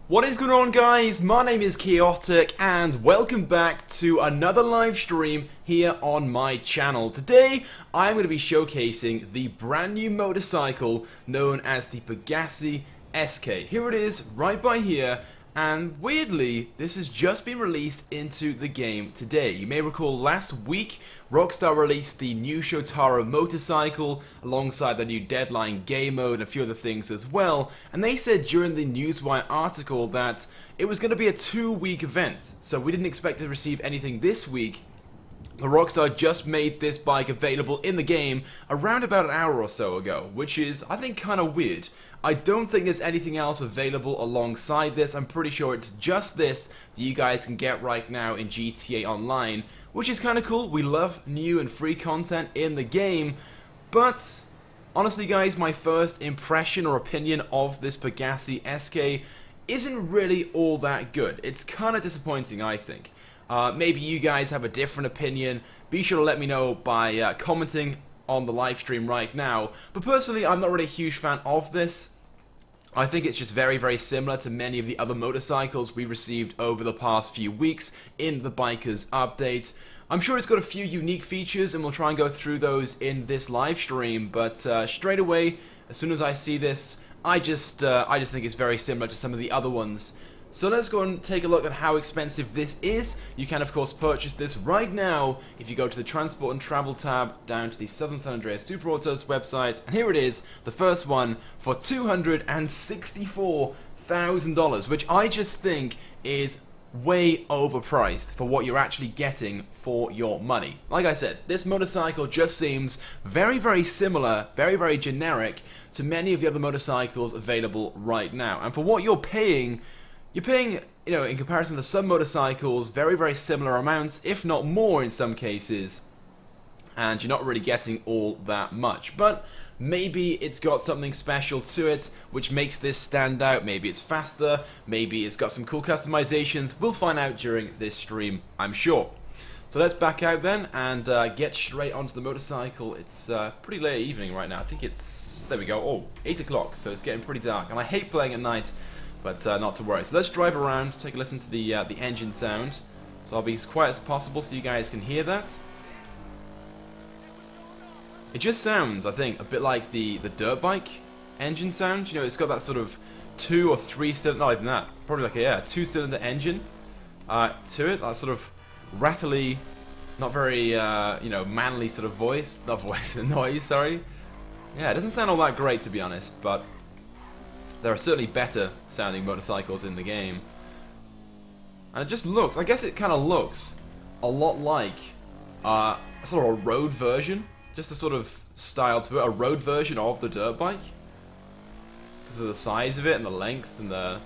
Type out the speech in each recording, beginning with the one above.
What is going on, guys? My name is Chaotic and welcome back to another live stream here on my channel. Today I'm going to be showcasing the brand new motorcycle known as the Pegassi SK. Here it is right by here, and weirdly this has just been released into the game today. You may recall last week Rockstar released the new Shotaro motorcycle alongside the new Deadline game mode and a few other things as well, and they said during the Newswire article that it was going to be a 2-week event, so we didn't expect to receive anything this week. The Rockstar just made this bike available in the game around about an hour or so ago, which is, I think, kind of weird. I don't think there's anything else available alongside this. I'm pretty sure it's just this that you guys can get right now in GTA Online, which is kind of cool. We love new and free content in the game, but honestly, guys, my first impression or opinion of this Pegassi SK isn't really all that good. It's kind of disappointing, I think. Maybe you guys have a different opinion. Be sure to let me know by commenting on the live stream right now. But personally, I'm not really a huge fan of this. I think it's just very, very similar to many of the other motorcycles we received over the past few weeks in the Bikers update. I'm sure it's got a few unique features, and we'll try and go through those in this live stream. But straight away, as soon as I see this, I just think it's very similar to some of the other ones. So let's go and take a look at how expensive this is. You can of course purchase this right now if you go to the Transport and Travel tab down to the Southern San Andreas Super Autos website, and here it is, the first one for $264,000, which I just think is way overpriced for what you're actually getting for your money. Like I said, this motorcycle just seems very, very similar, very, very generic to many of the other motorcycles available right now. And for what you're paying, you know, in comparison to some motorcycles, very, very similar amounts, if not more in some cases, and you're not really getting all that much. But maybe it's got something special to it which makes this stand out. Maybe it's faster, maybe it's got some cool customizations. We'll find out during this stream, I'm sure. So let's back out then and get straight onto the motorcycle. It's pretty late evening right now. I think it's, there we go, oh, 8 o'clock, so it's getting pretty dark. And I hate playing at night, but not to worry. So let's drive around, take a listen to the engine sound. So I'll be as quiet as possible so you guys can hear that. It just sounds, I think, a bit like the dirt bike engine sound. You know, it's got that sort of 2 or 3 cylinder, not even that, probably like a 2-cylinder engine to it. That sort of rattly, not very you know, manly sort of noise. Sorry. Yeah, it doesn't sound all that great to be honest, but there are certainly better sounding motorcycles in the game. And it just looks, I guess it kind of looks a lot like sort of a road version. Just a sort of style to it, a road version of the dirt bike. Because of the size of it and the length and the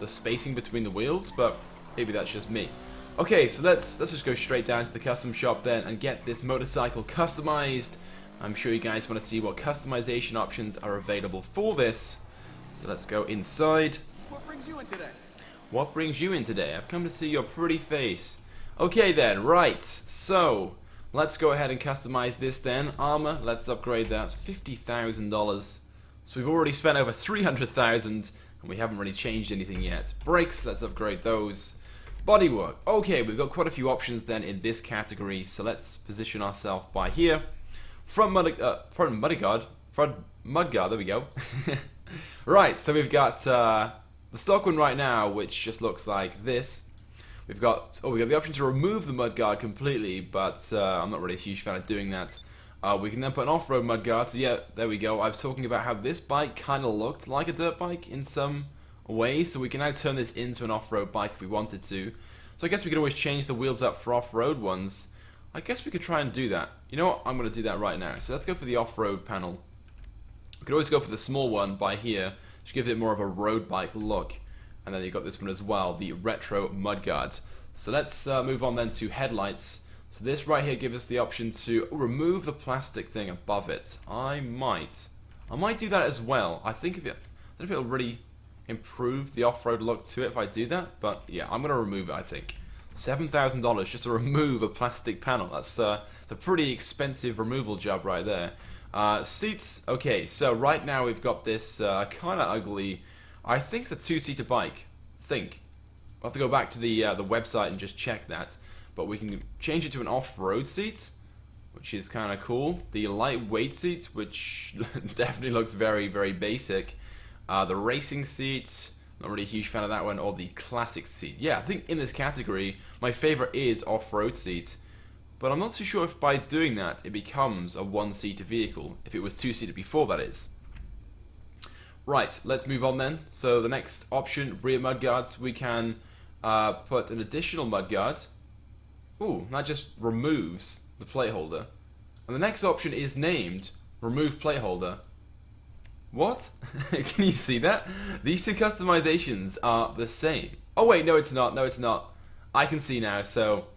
spacing between the wheels, but maybe that's just me. Okay, so let's just go straight down to the custom shop then and get this motorcycle customized. I'm sure you guys want to see what customization options are available for this. So let's go inside. What brings you in today? What brings you in today? I've come to see your pretty face. Okay then, right. So let's go ahead and customize this then. Armor, let's upgrade that. $50,000. So we've already spent over $300,000 and we haven't really changed anything yet. Brakes, let's upgrade those. Bodywork. Okay, we've got quite a few options then in this category. So let's position ourselves by here. Front mudguard, there we go. Right, so we've got the stock one right now, which just looks like this. We've got the option to remove the mudguard completely, but I'm not really a huge fan of doing that. We can then put an off-road mudguard. So yeah, there we go. I was talking about how this bike kind of looked like a dirt bike in some ways, so we can now turn this into an off-road bike if we wanted to. So I guess we could always change the wheels up for off-road ones. I guess we could try and do that. You know what? I'm going to do that right now. So let's go for the off-road panel. We could always go for the small one by here, which gives it more of a road bike look. And then you've got this one as well, the retro mudguard. So let's move on then to headlights. So this right here gives us the option to remove the plastic thing above it. I might do that as well. I don't know if it'll really improve the off-road look to it if I do that, but yeah, I'm going to remove it, I think. $7,000 just to remove a plastic panel. It's a pretty expensive removal job right there. Seats, okay, so right now we've got this kind of ugly, I think it's a 2-seater bike. think. We'll have to go back to the website and just check that. But we can change it to an off-road seat, which is kind of cool. The lightweight seat, which definitely looks very, very basic. The racing seat, not really a huge fan of that one. Or the classic seat. Yeah, I think in this category, my favorite is off-road seat. But I'm not too sure if by doing that, it becomes a one-seater vehicle. If it was two-seater before, that is. Right, let's move on then. So the next option, rear mudguards, we can put an additional mudguard. Ooh, that just removes the plate holder. And the next option is named remove plate holder. What? Can you see that? These two customizations are the same. Oh wait, no it's not, no it's not. I can see now, so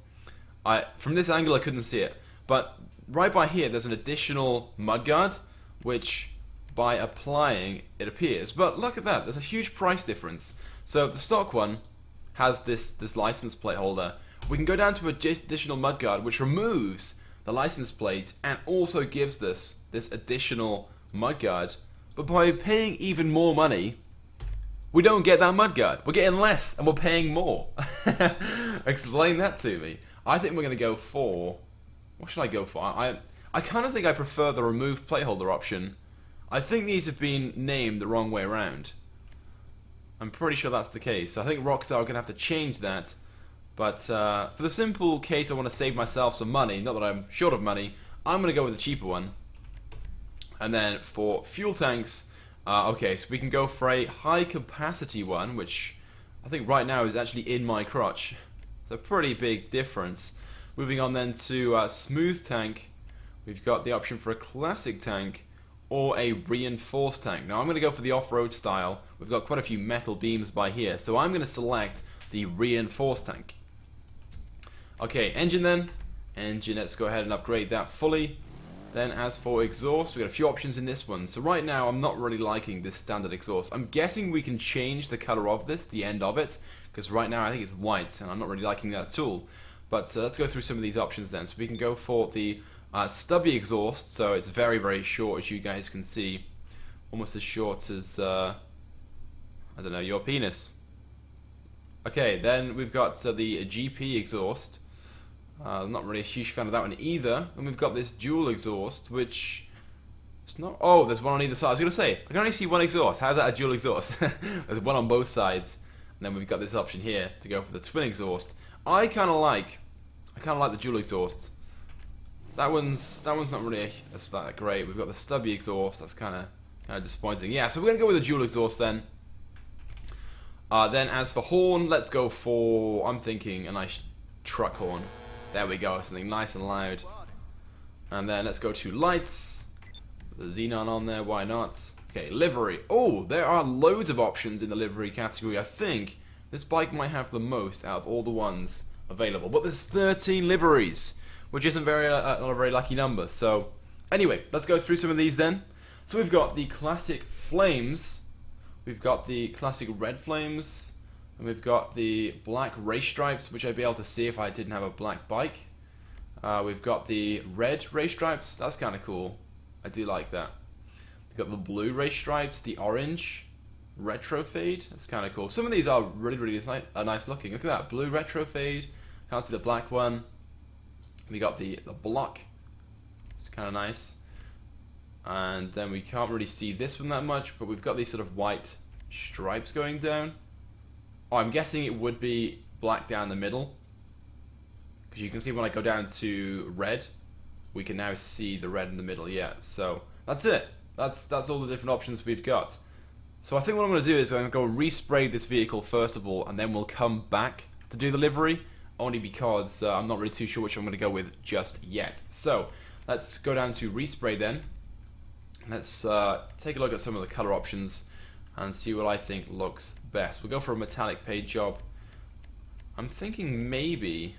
from this angle I couldn't see it. But right by here there's an additional mudguard, which by applying it appears. But look at that, there's a huge price difference. So the stock one has this license plate holder. We can go down to an additional mudguard which removes the license plate and also gives this additional mudguard. But by paying even more money, we don't get that mudguard. We're getting less and we're paying more. Explain that to me. I think we're going to go for... What should I go for? I kind of think I prefer the remove plate holder option. I think these have been named the wrong way around. I'm pretty sure that's the case. I think Rockstar are going to have to change that. But for the simple case I want to save myself some money, not that I'm short of money, I'm going to go with the cheaper one. And then for fuel tanks, okay, so we can go for a high capacity one, which I think right now is actually in my crotch. It's a pretty big difference. Moving on then to smooth tank, we've got the option for a classic tank or a reinforced tank. Now I'm going to go for the off-road style. We've got quite a few metal beams by here, so I'm going to select the reinforced tank. Okay, engine then. Engine, let's go ahead and upgrade that fully. Then as for exhaust, we've got a few options in this one. So right now I'm not really liking this standard exhaust. I'm guessing we can change the color of this, the end of it, because right now I think it's white and I'm not really liking that at all. But let's go through some of these options then. So we can go for the stubby exhaust, so it's very, very short as you guys can see. Almost as short as, I don't know, your penis. Okay, then we've got the GP exhaust. I'm not really a huge fan of that one either. And we've got this dual exhaust, which it's not. Oh, there's one on either side. I was gonna say I can only see one exhaust. How's that a dual exhaust? There's one on both sides, and then we've got this option here to go for the twin exhaust. I kind of like the dual exhaust. That one's not really that great. We've got the stubby exhaust. That's kind of disappointing. Yeah, so we're gonna go with the dual exhaust then. Then as for horn, let's go for, I'm thinking a nice truck horn. There we go, something nice and loud. And then let's go to lights. The xenon on there, why not? Okay, livery. Oh, there are loads of options in the livery category. I think this bike might have the most out of all the ones available. But there's 13 liveries, which isn't not a very lucky number. So anyway, let's go through some of these then. So we've got the classic flames. We've got the classic red flames. And we've got the black race stripes, which I'd be able to see if I didn't have a black bike. We've got the red race stripes. That's kind of cool. I do like that. We've got the blue race stripes, the orange retro fade. That's kind of cool. Some of these are really, really nice looking. Look at that, blue retro fade. Can't see the black one. We got the block. It's kind of nice. And then we can't really see this one that much, but we've got these sort of white stripes going down. Oh, I'm guessing it would be black down the middle. Because you can see when I go down to red, we can now see the red in the middle, yeah. So, that's it. That's all the different options we've got. So I think what I'm going to do is I'm going to go respray this vehicle first of all, and then we'll come back to do the livery. Only because I'm not really too sure which I'm going to go with just yet. So, let's go down to respray then. Let's take a look at some of the color options and see what I think looks best. We'll go for a metallic paint job. I'm thinking maybe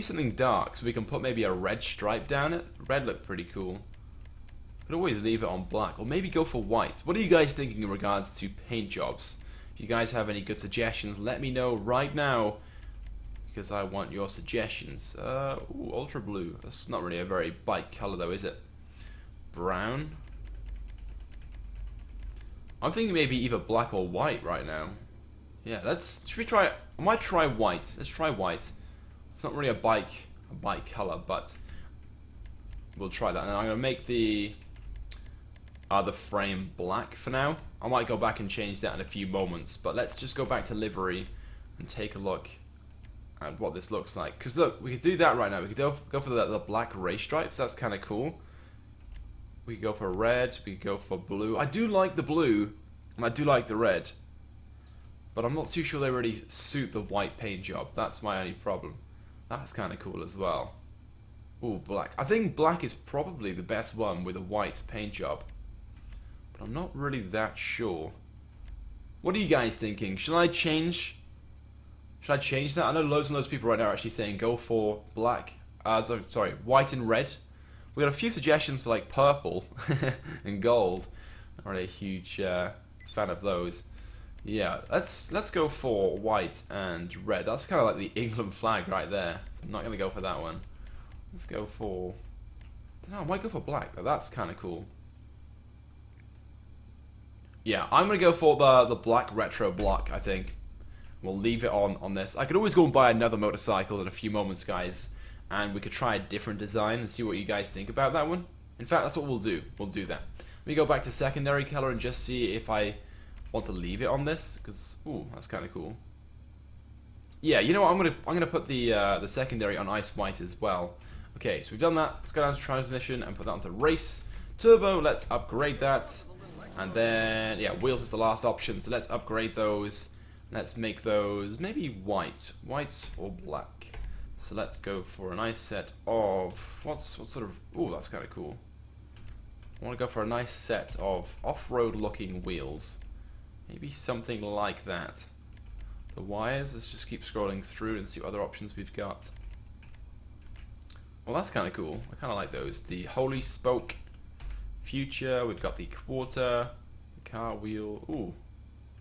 something dark, so we can put maybe a red stripe down it. Red looked pretty cool. Could always leave it on black, or maybe go for white. What are you guys thinking in regards to paint jobs? If you guys have any good suggestions, let me know right now, because I want your suggestions. Ooh, ultra blue. That's not really a very bike color though, is it? Brown. I'm thinking maybe either black or white right now. Yeah, should we try, I might try white. Let's try white. It's not really a bike color, but we'll try that. And I'm going to make the frame black for now. I might go back and change that in a few moments, but let's just go back to livery and take a look at what this looks like. Because look, we could do that right now. We could go for the black race stripes. That's kind of cool. We could go for red. We could go for blue. I do like the blue, and I do like the red, but I'm not too sure they really suit the white paint job. That's my only problem. That's kind of cool as well. Ooh, black. I think black is probably the best one with a white paint job, but I'm not really that sure. What are you guys thinking? Should I change that? I know loads and loads of people right now are actually saying go for black. Sorry, white and red. We got a few suggestions for like purple and gold. I'm not really a huge fan of those. Yeah, let's go for white and red. That's kind of like the England flag right there. I'm not gonna go for that one. Let's go for, I don't know, I might go for black. That's kind of cool. Yeah, I'm gonna go for the black retro block. I think we'll leave it on this. I could always go and buy another motorcycle in a few moments, guys, and we could try a different design and see what you guys think about that one. In fact, that's what we'll do. We'll do that. Let me go back to secondary color and just see if I want to leave it on this, because ooh, that's kind of cool. Yeah, you know what? I'm gonna put the secondary on ice white as well. Okay, so we've done that. Let's go down to transmission and put that onto race. Turbo, let's upgrade that. And then, yeah, wheels is the last option, so let's upgrade those. Let's make those maybe white or black. So let's go for a nice set of, what sort of, ooh, that's kind of cool. I want to go for a nice set of off-road looking wheels. Maybe something like that. The wires, let's just keep scrolling through and see what other options we've got. Well, that's kind of cool. I kind of like those. The Holy Spoke Future, we've got the Quarter, the Car Wheel. Ooh,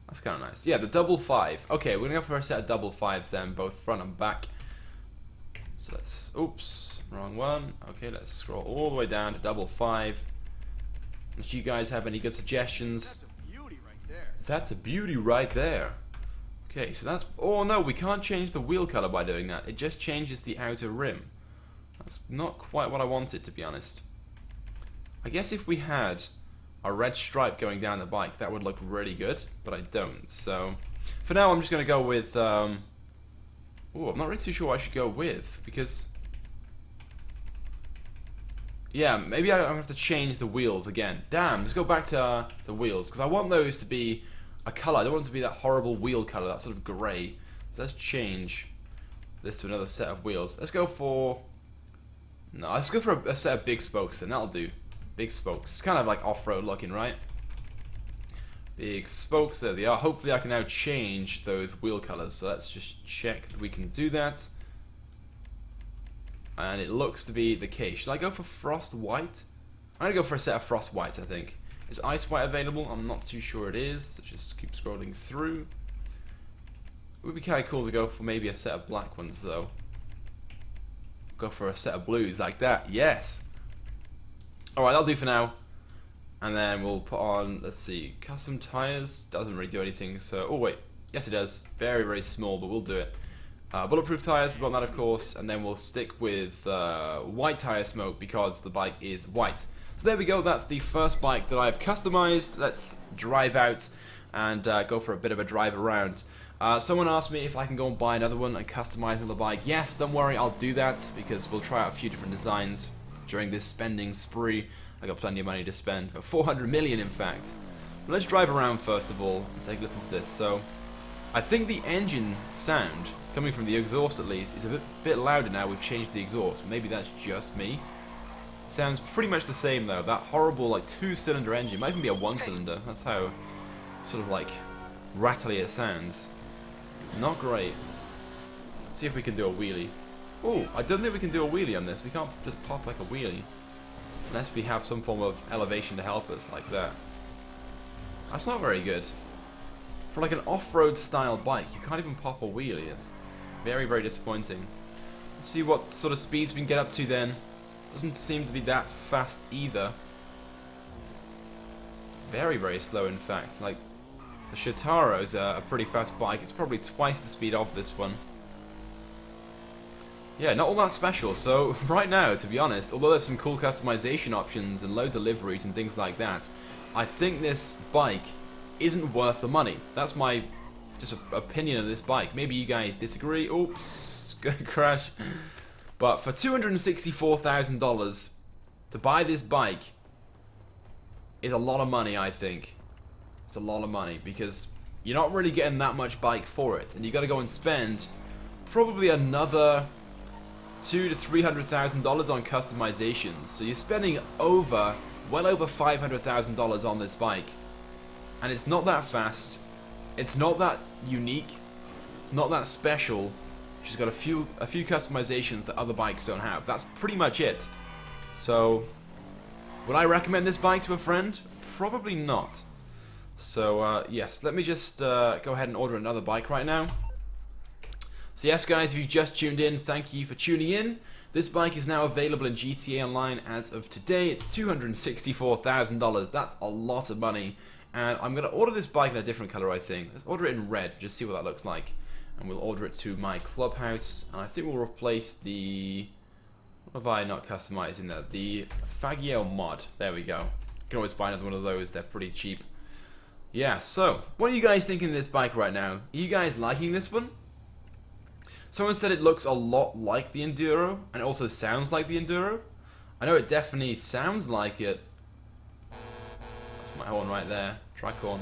that's kind of nice. Yeah, the double 5. Okay, we're going to go for a set of double 5s then, both front and back. So let's, oops, wrong one. Okay, let's scroll all the way down to double 5. If you guys have any good suggestions. That's a beauty right there. That's a beauty right there. Okay, so that's, oh no, we can't change the wheel color by doing that. It just changes the outer rim. That's not quite what I wanted, to be honest. I guess if we had a red stripe going down the bike, that would look really good, but I don't. So for now, I'm just going to go with, oh, I'm not really too sure what I should go with, because, yeah, maybe I'm going to have to change the wheels again. Damn, let's go back to the wheels, because I want those to be a color. I don't want it to be that horrible wheel color, that sort of gray. So let's change this to another set of wheels. Let's go for, no, let's go for a set of big spokes then, that'll do. Big spokes. It's kind of like off-road looking, right? Big spokes, there they are. Hopefully I can now change those wheel colors. So let's just check that we can do that. And it looks to be the case. Should I go for frost white? I'm gonna go for a set of frost whites, I think. Is ice white available? I'm not too sure it is. Let's just keep scrolling through. It would be kind of cool to go for maybe a set of black ones though. Go for a set of blues like that. Yes! Alright, that'll do for now. And then we'll put on, let's see, custom tires. Doesn't really do anything, so, oh wait, yes it does. Very, very small, but we'll do it. Bulletproof tires, we want that of course, and then we'll stick with white tire smoke because the bike is white. So there we go, that's the first bike that I've customized. Let's drive out and go for a bit of a drive around. Someone asked me if I can go and buy another one and customize another bike. Yes, don't worry, I'll do that because we'll try out a few different designs during this spending spree. I got plenty of money to spend, but 400 million in fact. But let's drive around first of all and take a listen to this. So I think the engine sound, coming from the exhaust at least, is a bit louder now. We've changed the exhaust. Maybe that's just me. Sounds pretty much the same though. That horrible like 2-cylinder engine, might even be a 1-cylinder. That's how sort of like rattly it sounds. Not great. Let's see if we can do a wheelie. Oh, I don't think we can do a wheelie on this. We can't just pop like a wheelie. Unless we have some form of elevation to help us like that. That's not very good. For like an off-road style bike, you can't even pop a wheelie. It's very, very disappointing. Let's see what sort of speeds we can get up to then. Doesn't seem to be that fast either. Very, very slow in fact. Like The Shotaro is a pretty fast bike. It's probably twice the speed of this one. Yeah, not all that special. So right now, to be honest, although there's some cool customization options and loads of liveries and things like that, I think this bike isn't worth the money. That's my just opinion of this bike. Maybe you guys disagree. Oops, gonna crash. But for $264,000 to buy this bike is a lot of money, I think. It's a lot of money because you're not really getting that much bike for it, and you got to go and spend probably another $200,000 to $300,000 on customizations. So you're spending well over $500,000 on this bike, and it's not that fast. It's not that unique. It's not that special. She's got a few customizations that other bikes don't have. That's pretty much it. So would I recommend this bike to a friend? Probably not. So yes, let me just go ahead and order another bike right now. So yes guys, if you've just tuned in, thank you for tuning in. This bike is now available in GTA Online as of today. It's $264,000. That's a lot of money. And I'm going to order this bike in a different color, I think. Let's order it in red, just see what that looks like. And we'll order it to my clubhouse. And I think we'll replace the... What have I not customized in there? The Fagio mod. There we go. You can always buy another one of those. They're pretty cheap. Yeah, so, what are you guys thinking of this bike right now? Are you guys liking this one? Someone said it looks a lot like the Enduro, and it also sounds like the Enduro. I know it definitely sounds like it. That's my horn right there, track horn.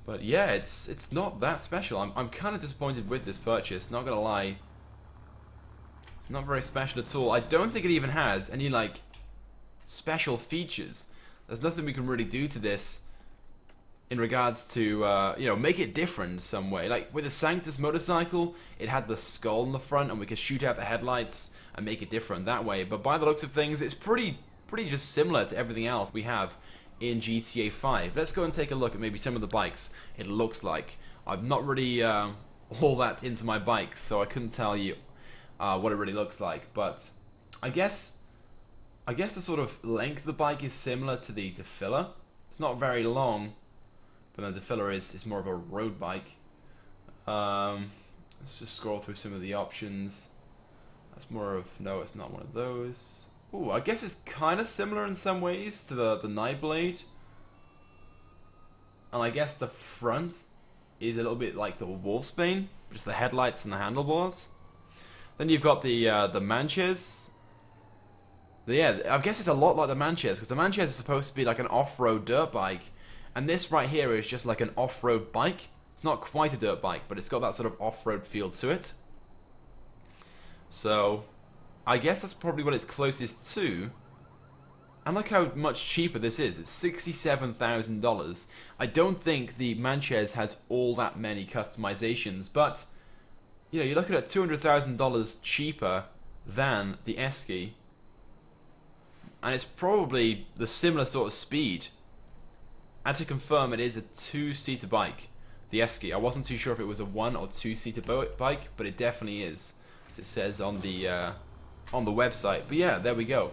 But yeah, it's not that special. I'm kind of disappointed with this purchase, not gonna lie. It's not very special at all. I don't think it even has any, like, special features. There's nothing we can really do to this in regards to, you know, make it different in some way. Like, with the Sanctus motorcycle, it had the skull in the front, and we could shoot out the headlights and make it different that way. But by the looks of things, it's pretty just similar to everything else we have in GTA 5. Let's go and take a look at maybe some of the bikes it looks like. I'm not really all that into my bikes, so I couldn't tell you what it really looks like. But I guess the sort of length of the bike is similar to the Defilla. It's not very long. But the Defilla is more of a road bike. Let's just scroll through some of the options. That's more of... No, it's not one of those. Ooh, I guess it's kind of similar in some ways to the Nightblade. And I guess the front is a little bit like the Wolfsbane. Just the headlights and the handlebars. Then you've got the Manches. Yeah, I guess it's a lot like the Manches, because the Manches is supposed to be like an off-road dirt bike. And this right here is just like an off-road bike. It's not quite a dirt bike, but it's got that sort of off-road feel to it. So, I guess that's probably what it's closest to. And look how much cheaper this is. It's $67,000. I don't think the Manches has all that many customizations, but you know, you're looking at $200,000 cheaper than the Esskey. And it's probably the similar sort of speed. And to confirm, it is a two-seater bike, the Esskey. I wasn't too sure if it was a one- or two-seater bike, but it definitely is, as it says on the website. But yeah, there we go.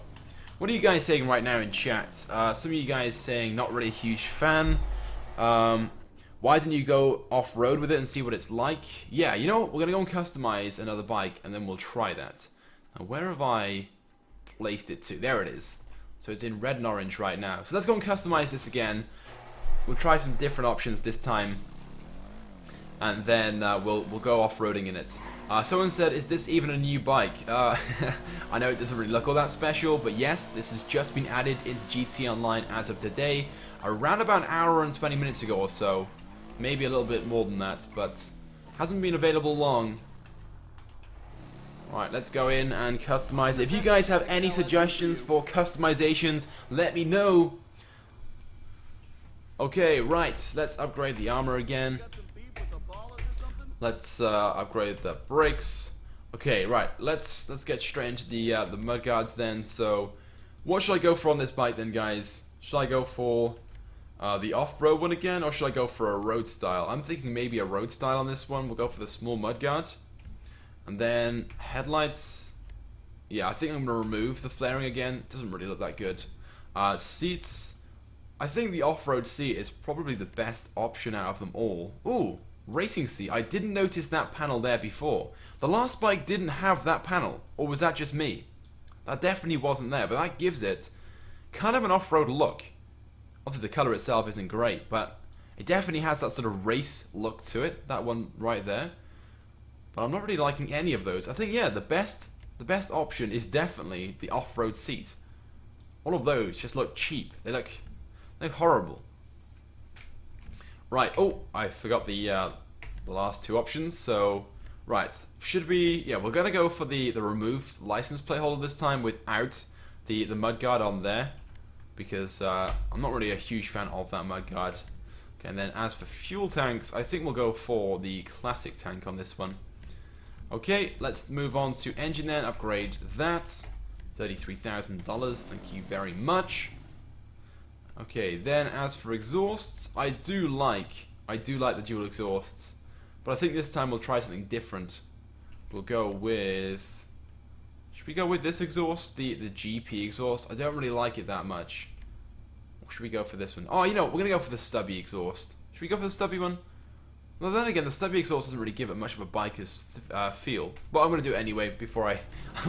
What are you guys saying right now in chat? Some of you guys saying not really a huge fan. Why didn't you go off-road with it and see what it's like? Yeah, you know what? We're gonna go and customize another bike, and then we'll try that. Now, where have I placed it to? There it is. So it's in red and orange right now. So let's go and customize this again. We'll try some different options this time, and then we'll go off-roading in it. Someone said, is this even a new bike? I know it doesn't really look all that special, but yes, this has just been added into GT Online as of today, around about an hour and 20 minutes ago or so. Maybe a little bit more than that, but hasn't been available long. Alright, let's go in and customize it. If you guys have any suggestions for customizations, let me know. Okay, right, let's upgrade the armor again. Let's upgrade the brakes. Okay, right, let's get straight into the mudguards then. So, what should I go for on this bike then, guys? Should I go for the off-road one again, or should I go for a road style? I'm thinking maybe a road style on this one. We'll go for the small mudguard. And then headlights. Yeah, I think I'm going to remove the flaring again. It doesn't really look that good. Seats. I think the off-road seat is probably the best option out of them all. Ooh, racing seat. I didn't notice that panel there before. The last bike didn't have that panel, or was that just me? That definitely wasn't there, but that gives it kind of an off-road look. Obviously the colour itself isn't great, but it definitely has that sort of race look to it, that one right there. But I'm not really liking any of those. I think, yeah, the best option is definitely the off-road seat. All of those just look cheap. They look horrible. Right, oh, I forgot the last two options, so... Right, should we... Yeah, we're going to go for the removed license plate holder this time without the mudguard on there. Because I'm not really a huge fan of that mudguard. Okay, and then as for fuel tanks, I think we'll go for the classic tank on this one. Okay, let's move on to engine then, upgrade that. $33,000, thank you very much. Okay, then as for exhausts, I do like the dual exhausts. But I think this time we'll try something different. We'll go with... Should we go with this exhaust? The GP exhaust? I don't really like it that much. Or should we go for this one? Oh, you know, we're going to go for the stubby exhaust. Should we go for the stubby one? Well, then again, the stubby exhaust doesn't really give it much of a biker's feel. But I'm going to do it anyway before I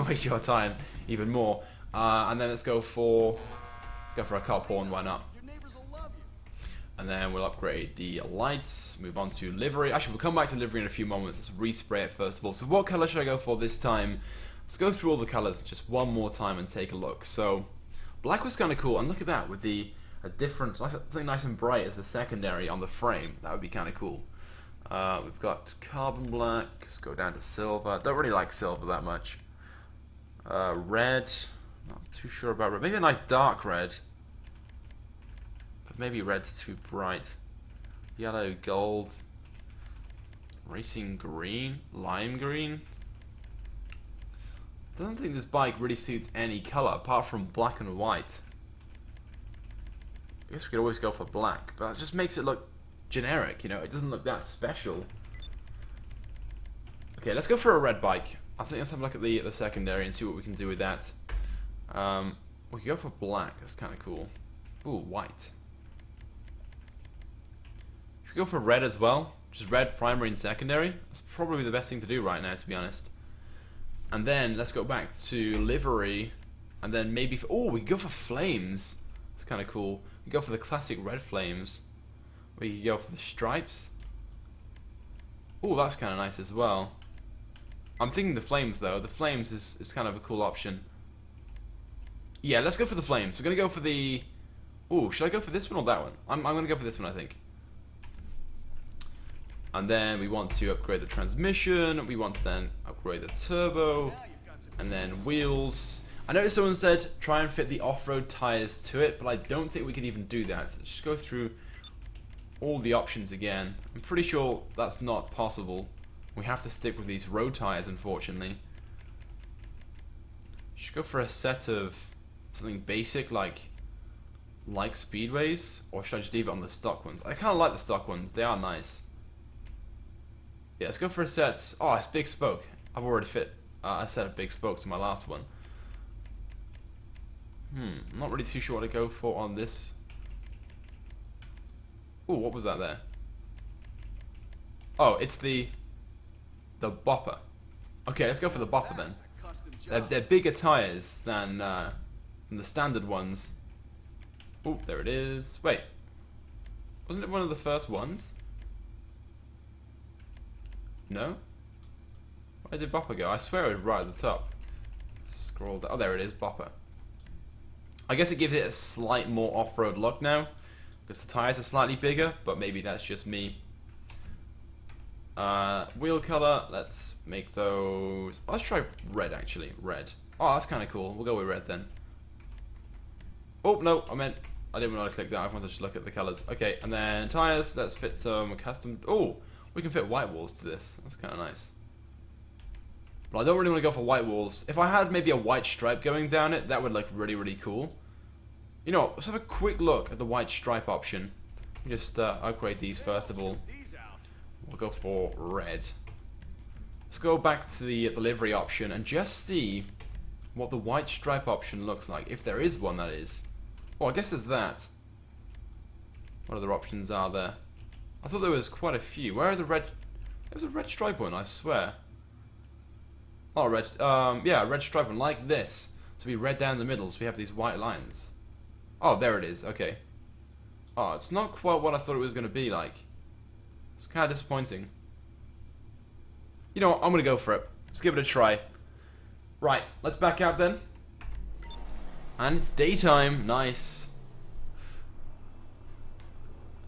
waste your time even more. And then let's go for a cup horn, why not? And then we'll upgrade the lights, move on to livery. Actually, we'll come back to livery in a few moments. Let's respray it first of all. So what color should I go for this time? Let's go through all the colors just one more time and take a look. So black was kind of cool, and look at that with a different, something nice and bright as the secondary on the frame. That would be kind of cool. We've got carbon black. Let's go down to silver. Don't really like silver that much. Red. Not too sure about red. Maybe a nice dark red. But maybe red's too bright. Yellow, gold. Racing green. Lime green. I don't think this bike really suits any color apart from black and white. I guess we could always go for black, but it just makes it look generic, you know, it doesn't look that special. Okay, let's go for a red bike. I think let's have a look at the secondary and see what we can do with that. We could go for black, that's kind of cool. Ooh, white. Should we go for red as well? Just red primary and secondary? That's probably the best thing to do right now, to be honest. And then let's go back to livery, and then maybe for, oh, we can go for flames. It's kind of cool. We can go for the classic red flames. We can go for the stripes. Oh, that's kind of nice as well. I'm thinking the flames though. The flames is kind of a cool option. Yeah, let's go for the flames. We're gonna go for the. Oh, should I go for this one or that one? I'm gonna go for this one, I think. And then we want to upgrade the transmission. We want to then upgrade the turbo, and then wheels. I noticed someone said try and fit the off-road tires to it, but I don't think we can even do that. So let's just go through all the options again. I'm pretty sure that's not possible. We have to stick with these road tires, unfortunately. Should go for a set of something basic like speedways, or should I just leave it on the stock ones? I kind of like the stock ones. They are nice. Yeah, let's go for a set. Oh, it's big spoke. I've already fit a set of big spokes to my last one. I'm not really too sure what to go for on this. Oh, what was that there? Oh, it's the bopper. Okay, let's go for the bopper then. They're bigger tires than the standard ones. Oh, there it is. Wait, wasn't it one of the first ones? No? Where did bopper go? I swear it was right at the top. Scroll down. Oh, there it is, bopper. I guess it gives it a slight more off-road look now, because the tires are slightly bigger, but maybe that's just me. Wheel color, let's make those. Let's try red actually. Red. Oh, that's kind of cool. We'll go with red then. Oh no, I didn't want to click that. I wanted to just look at the colors. Okay, and then tires. Let's fit some custom. Oh, we can fit white walls to this. That's kind of nice. But I don't really want to go for white walls. If I had maybe a white stripe going down it, that would look really, really cool. You know, let's have a quick look at the white stripe option. Just upgrade these first of all. We'll go for red. Let's go back to the livery option and just see what the white stripe option looks like. If there is one, that is. Oh, I guess there's that. What other options are there? I thought there was quite a few. Where are the red... There was a red stripe one, I swear. Oh, red... yeah, a red stripe one, like this. So we red down the middle, so we have these white lines. Oh, there it is, okay. Oh, it's not quite what I thought it was going to be like. It's kind of disappointing. You know what, I'm going to go for it. Let's give it a try. Right, let's back out then. And it's daytime, nice.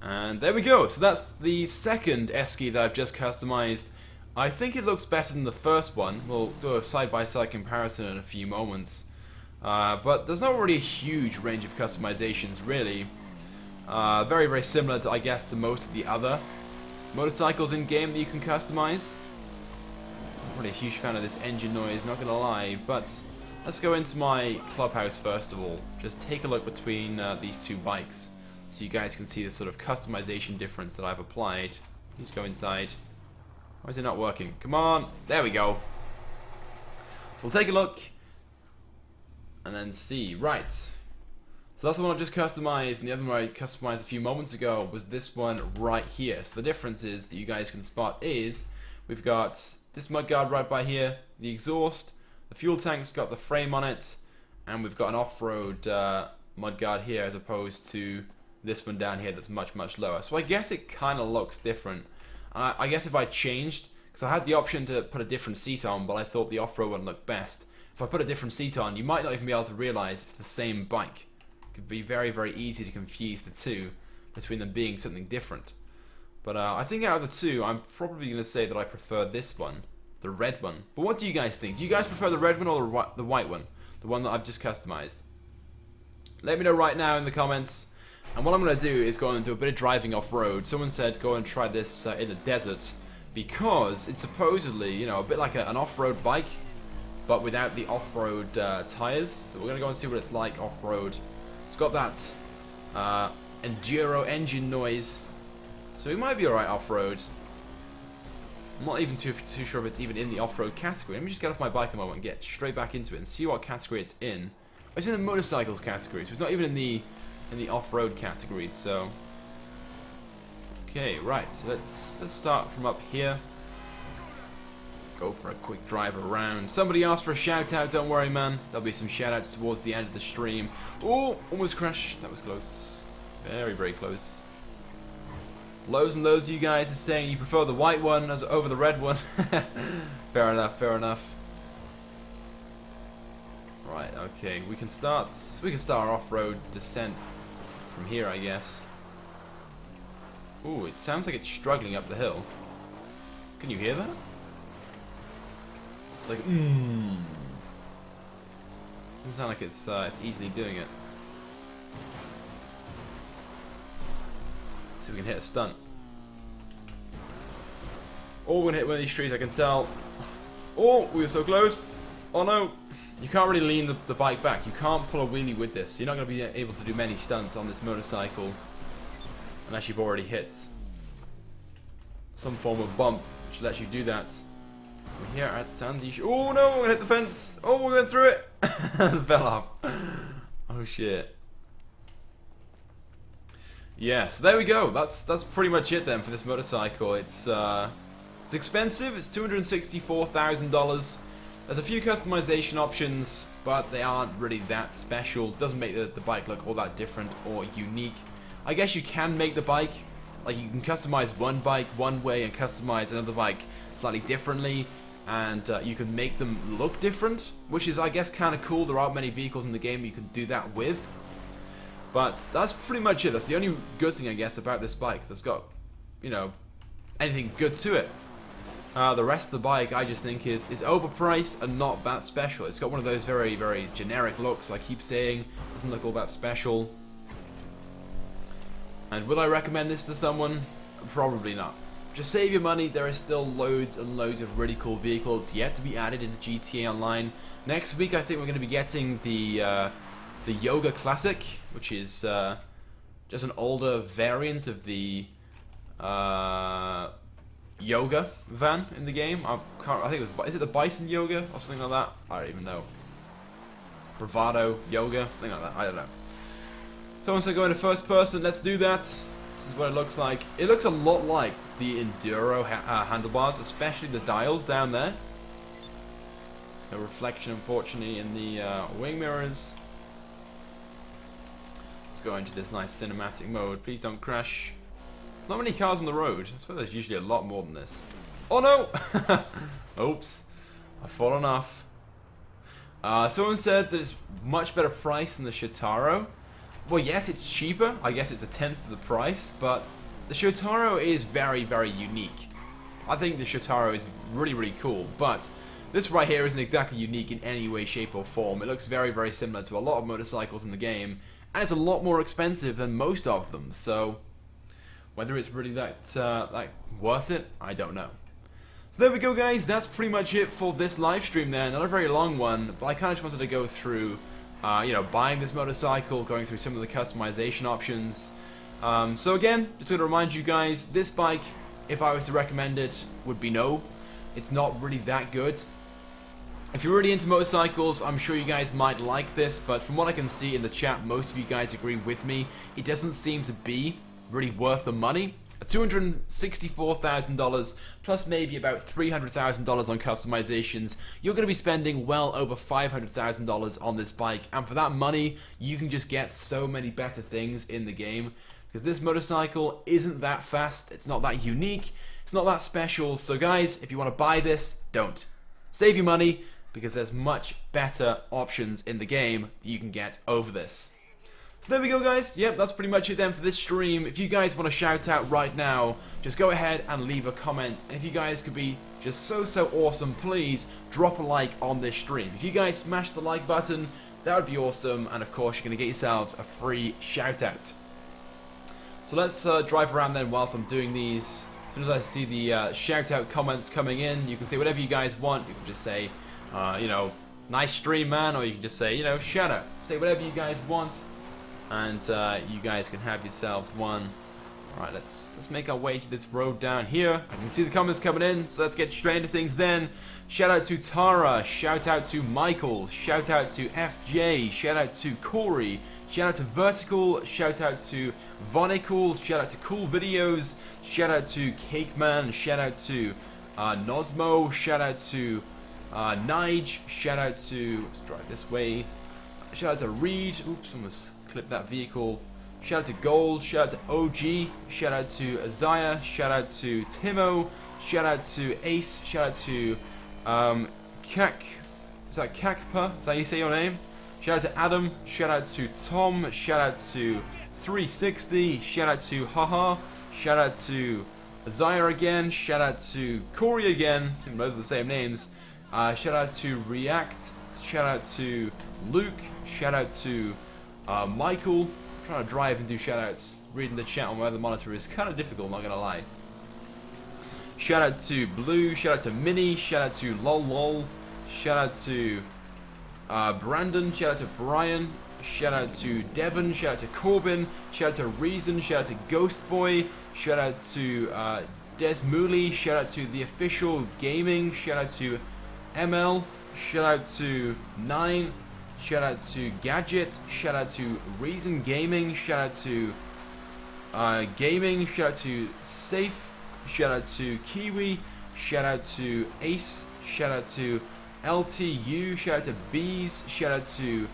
And there we go. So that's the second Esskey that I've just customized. I think it looks better than the first one. We'll do a side-by-side comparison in a few moments. But there's not really a huge range of customizations, really. Very, very similar to, I guess, to most of the other motorcycles in-game that you can customize. I'm not really a huge fan of this engine noise, not gonna lie. But let's go into my clubhouse first of all. Just take a look between these two bikes, so you guys can see the sort of customization difference that I've applied. Let's go inside. Why is it not working? Come on! There we go. So we'll take a look and then see. Right. So that's the one I've just customized, and the other one I customized a few moments ago was this one right here. So the difference is that you guys can spot is we've got this mudguard right by here, the exhaust, the fuel tank's got the frame on it, and we've got an off-road mudguard here as opposed to this one down here that's much, much lower. So I guess it kind of looks different. I guess if I changed, because I had the option to put a different seat on, but I thought the off-road one looked best. If I put a different seat on, you might not even be able to realize it's the same bike. It could be very, very easy to confuse the two between them being something different. But I think out of the two, I'm probably going to say that I prefer this one, the red one. But what do you guys think? Do you guys prefer the red one or the white one? The one that I've just customized? Let me know right now in the comments. And what I'm going to do is go and do a bit of driving off-road. Someone said go and try this in the desert because it's supposedly, you know, a bit like an off-road bike, but without the off-road tires. So we're going to go and see what it's like off-road. It's got that enduro engine noise, so it might be alright off-road. I'm not even too sure if it's even in the off-road category. Let me just get off my bike a moment and get straight back into it and see what category it's in. It's in the motorcycles category, so it's not even in the off-road category. So okay, right, so let's start from up here. Go for a quick drive around. Somebody asked for a shout out, don't worry man, there'll be some shout outs towards the end of the stream. Oh, almost crashed, that was close. Very, very close. Loads and loads of you guys are saying you prefer the white one as over the red one. Fair enough, fair enough. Right, okay, we can start our off-road descent from here, I guess. Ooh, it sounds like it's struggling up the hill. Can you hear that? It's like doesn't sound like it's easily doing it. So we can hit a stunt. Oh, we're gonna hit one of these trees, I can tell. Oh, we were so close. Oh no. You can't really lean the bike back. You can't pull a wheelie with this. You're not going to be able to do many stunts on this motorcycle unless you've already hit some form of bump which lets you do that. We're here at Sandy Oh no, we're going to hit the fence. Oh, we went through it. It fell off. Oh shit. Yeah, so there we go. That's pretty much it then for this motorcycle. It's expensive. It's $264,000. There's a few customization options, but they aren't really that special. Doesn't make the bike look all that different or unique. I guess you can make the bike, like you can customize one bike one way and customize another bike slightly differently, and you can make them look different, which is, I guess, kind of cool. There aren't many vehicles in the game you can do that with. But that's pretty much it. That's the only good thing, I guess, about this bike that's got, you know, anything good to it. The rest of the bike, I just think, is overpriced and not that special. It's got one of those very, very generic looks, I keep saying. Doesn't look all that special. And would I recommend this to someone? Probably not. Just save your money. There are still loads and loads of really cool vehicles yet to be added into GTA Online. Next week, I think we're going to be getting the Yoga Classic, which is just an older variant of the Yoga van in the game. I think it was, is it the Bison Yoga or something like that? I don't even know. Bravado Yoga, something like that. I don't know. Someone said go into first person. Let's do that. This is what it looks like. It looks a lot like the Enduro handlebars, especially the dials down there. No reflection, unfortunately, in the wing mirrors. Let's go into this nice cinematic mode. Please don't crash. Not many cars on the road. I suppose there's usually a lot more than this. Oh no! Oops. I've fallen off. Someone said that it's much better price than the Shoutaro. Well, yes, it's cheaper. I guess it's a tenth of the price, but the Shoutaro is very, very unique. I think the Shoutaro is really, really cool, but this right here isn't exactly unique in any way, shape, or form. It looks very, very similar to a lot of motorcycles in the game, and it's a lot more expensive than most of them, so whether it's really that worth it, I don't know. So there we go, guys. That's pretty much it for this live stream there. Not a very long one, but I kind of just wanted to go through you know, buying this motorcycle, going through some of the customization options. So again, just going to remind you guys, this bike, if I was to recommend it, would be no. It's not really that good. If you're really into motorcycles, I'm sure you guys might like this, but from what I can see in the chat, most of you guys agree with me. It doesn't seem to be really worth the money. $264,000 plus maybe about $300,000 on customizations. You're going to be spending well over $500,000 on this bike, and for that money you can just get so many better things in the game, because this motorcycle isn't that fast, it's not that unique, it's not that special. So guys, if you want to buy this, don't. Save your money, because there's much better options in the game that you can get over this. So there we go, guys. Yep, that's pretty much it then for this stream. If you guys want to shout out right now, just go ahead and leave a comment. And if you guys could be just so awesome, please drop a like on this stream. If you guys smash the like button, that would be awesome. And of course, you're going to get yourselves a free shout out. So let's drive around then whilst I'm doing these. As soon as I see the shout out comments coming in, you can say whatever you guys want. You can just say, you know, nice stream, man. Or you can just say, you know, shout out. Say whatever you guys want. And you guys can have yourselves one. Alright, let's make our way to this road down here. I can see the comments coming in, so let's get straight into things then. Shout out to Tara, shout out to Michael, shout out to FJ, shout out to Corey, shout out to Vertical, shout out to Vonicool, shout out to Cool Videos, shout out to Cake Man, shout out to Nosmo, shout out to Nige, shout out to, let's drive this way, shout out to Reed, oops, almost clip that vehicle. Shout out to Gold, shout out to OG, shout out to Azaya, shout out to Timo, shout out to Ace, shout out to Kak, is that Kakpa? Is that how you say your name? Shout out to Adam, shout out to Tom, shout out to 360, shout out to Haha, shout out to Azaya again, shout out to Corey again, I think those are the same names, shout out to React, shout out to Luke, shout out to Michael. I'm trying to drive and do shoutouts. Reading the chat on my other monitor is kind of difficult, not gonna lie. Shout out to Blue, shout out to Minnie, shout out to Lol, shout out to Brandon, shout out to Brian, shout out to Devon, shout out to Corbin, shout out to Reason, shout out to Ghost Boy, shout out to Des Mooley, shout out to The Official Gaming, shout out to ML, shout out to Nine, shout out to Gadget, shout out to Reason Gaming, shout out to Gaming, shout out to Safe, shout out to Kiwi, shout out to Ace, shout out to LTU, shout out to Bees, shout out to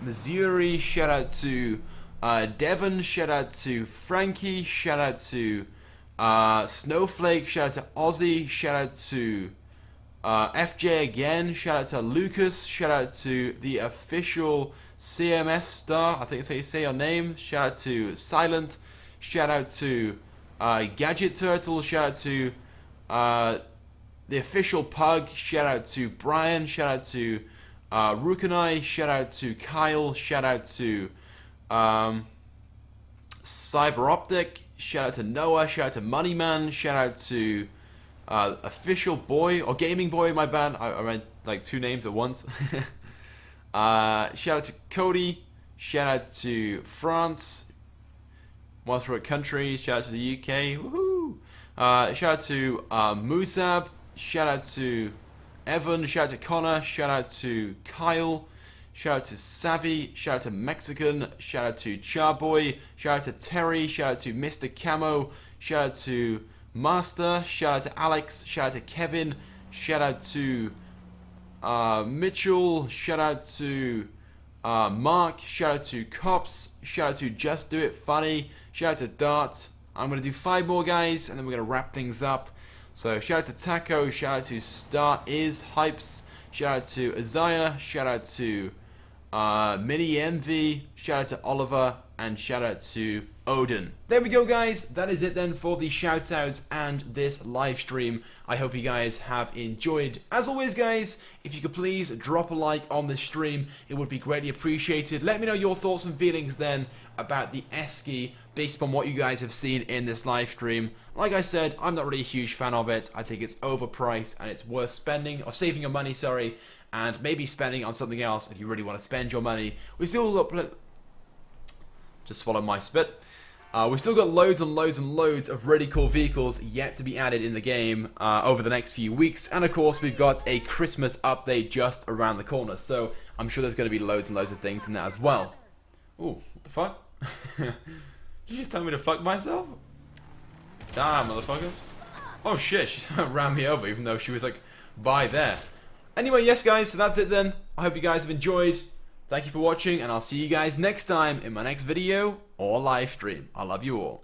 Missouri, shout out to Devon, shout out to Frankie, shout out to Snowflake, shout out to Ozzy, shout out to FJ again, shout out to Lucas, shout out to The Official CMS Star, I think that's how you say your name, shout out to Silent, shout out to Gadget Turtle, shout out to The Official Pug, shout out to Brian, shout out to Rukanai, shout out to Kyle, shout out to Cyber Optic, shout out to Noah, shout out to Moneyman, shout out to Official Boy, or Gaming Boy, my bad. I read like two names at once. Shout out to Cody. Shout out to France. Whilst we're at country, shout out to the UK. Woohoo! Shout out to Musab. Shout out to Evan. Shout out to Connor. Shout out to Kyle. shout out to Savvy, shout out to Mexican, shout out to Charboy, shout out to Terry, shout out to Mr. Camo, shout out to Master, shout out to Alex, shout out to Kevin, shout out to Mitchell, shout out to Mark, shout out to Cops, shout out to Just Do It Funny, shout out to Dart. I'm going to do 5 more guys and then we're going to wrap things up. So shout out to Taco, shout out to Star Is Hypes, shout out to Isaiah, shout out to Mini Envy, shout out to Oliver, and shout out to Odin. There we go, guys. That is it then for the shoutouts and this live stream. I hope you guys have enjoyed. As always, guys, if you could please drop a like on this stream, it would be greatly appreciated. Let me know your thoughts and feelings then about the Esskey based upon what you guys have seen in this live stream. Like I said, I'm not really a huge fan of it. I think it's overpriced and it's worth spending, or saving your money, sorry, and maybe spending on something else if you really want to spend your money. We still got... Just swallow my spit. We've still got loads and loads and loads of really cool vehicles yet to be added in the game over the next few weeks. And of course, we've got a Christmas update just around the corner. So I'm sure there's going to be loads and loads of things in that as well. Ooh, what the fuck? Did you just tell me to fuck myself? Damn, motherfucker. Oh shit, she ran me over even though she was like by there. Anyway, yes guys, so that's it then. I hope you guys have enjoyed. Thank you for watching, and I'll see you guys next time in my next video or live stream. I love you all.